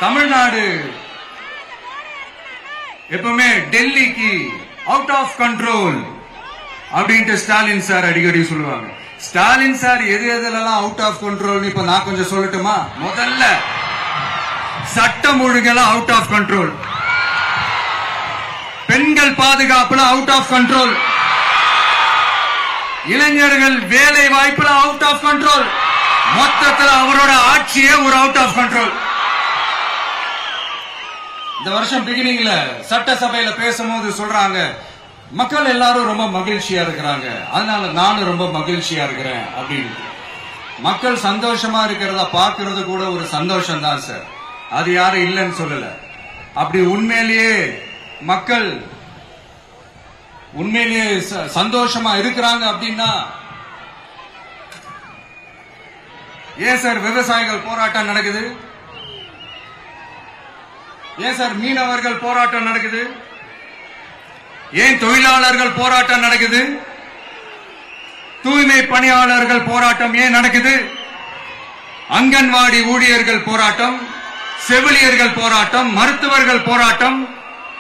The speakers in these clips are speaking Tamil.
தமிழ்நாடு எப்பவுமே டெல்லிக்கு அவுட் ஆஃப் கண்ட்ரோல் அப்படின்ட்டு ஸ்டாலின் சார் அடிக்கடி சொல்லுவாங்க. ஸ்டாலின் சார் எது எதுலாம் அவுட் ஆஃப் கண்ட்ரோல் இப்ப நான் கொஞ்சம் சொல்லட்டுமா? முதல்ல சட்டம் ஒழுங்கெல்லாம் அவுட் ஆஃப் கண்ட்ரோல், பெண்கள் பாதுகாப்புல அவுட் ஆஃப் கண்ட்ரோல், இளைஞர்கள் வேலை வாய்ப்புல அவுட் ஆஃப் கண்ட்ரோல், மொத்தத்தில் அவரோட ஆட்சியே ஒரு அவுட் ஆஃப் கண்ட்ரோல். இந்த வருஷம் பிகினிங்ல சட்டசபையில பேசும்போது சொல்றாங்க, மக்கள் எல்லாரும் ரொம்ப மகிழ்ச்சியா இருக்கிறாங்க, அதனால நானும் ரொம்ப மகிழ்ச்சியா இருக்கிறேன் அப்படின்னு. மக்கள் சந்தோஷமா இருக்கிறத பாக்குறது கூட ஒரு சந்தோஷம் தான் சார், அது யாரும் இல்லைன்னு சொல்லல. அப்படி உண்மையிலேயே மக்கள் உண்மையிலேயே சந்தோஷமா இருக்கிறாங்க அப்படின்னா ஏன் சார் விவசாயிகள் போராட்டம் நடக்குது? ஏன் சார் மீனவர்கள் போராட்டம் நடக்குது? ஏன் தொழிலாளர்கள் போராட்டம் நடக்குது? தூய்மை பணியாளர்கள் போராட்டம் ஏன் நடக்குது? அங்கன்வாடி ஊழியர்கள் போராட்டம், செவிலியர்கள் போராட்டம், மருத்துவர்கள் போராட்டம்,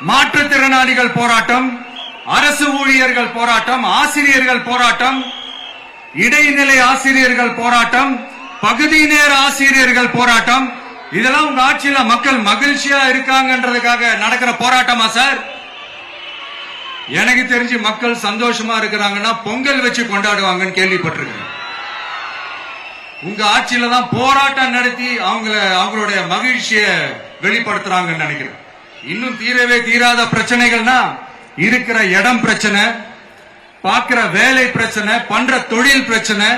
மாற்றுத்திறனாளிகள் போராட்டம், அரசு ஊழியர்கள் போராட்டம், ஆசிரியர்கள் போராட்டம், இடைநிலை ஆசிரியர்கள் போராட்டம், பகுதி நேர ஆசிரியர்கள் போராட்டம். இதெல்லாம் உங்க ஆட்சியில மக்கள் மகிழ்ச்சியா இருக்காங்கன்றதுக்காக நடக்கிற போராட்டமா சார்? எனக்கு தெரிஞ்சு மக்கள் சந்தோஷமா இருக்கிறாங்கன்னா பொங்கல் வச்சு கொண்டாடுவாங்கன்னு கேள்விப்பட்டிருக்கேன். உங்க ஆட்சியில தான் போராட்டம் நடத்தி அவங்களுடைய மகிழ்ச்சியை வெளிப்படுத்துறாங்கன்னு நினைக்கிறேன். இன்னும் தீரவே தீராத பிரச்சனைகள்னா இருக்கிற இடம் பிரச்சனை, பார்க்கிற வேலை பிரச்சனை, பண்ற தொழில் பிரச்சனை,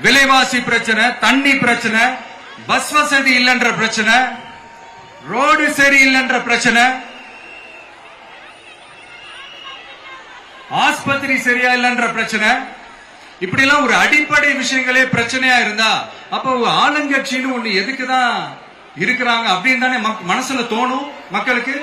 விலைவாசி பிரச்சனை, தண்ணி பிரச்சனை, பஸ் வசதி இல்லைன்ற பிரச்சனை, ரோடு சரி இல்லைன்ற பிரச்சனை, ஆஸ்பத்திரி சரியா இல்லைன்ற பிரச்சனை. இப்படி எல்லாம் ஒரு அடிப்படை விஷயங்களே பிரச்சனையா இருந்தா அப்ப ஆளுங்கட்சின்னு ஒண்ணு எதுக்குதான் இருக்கிறாங்க அப்படின்னு தானே மனசுல தோணும் மக்களுக்கு.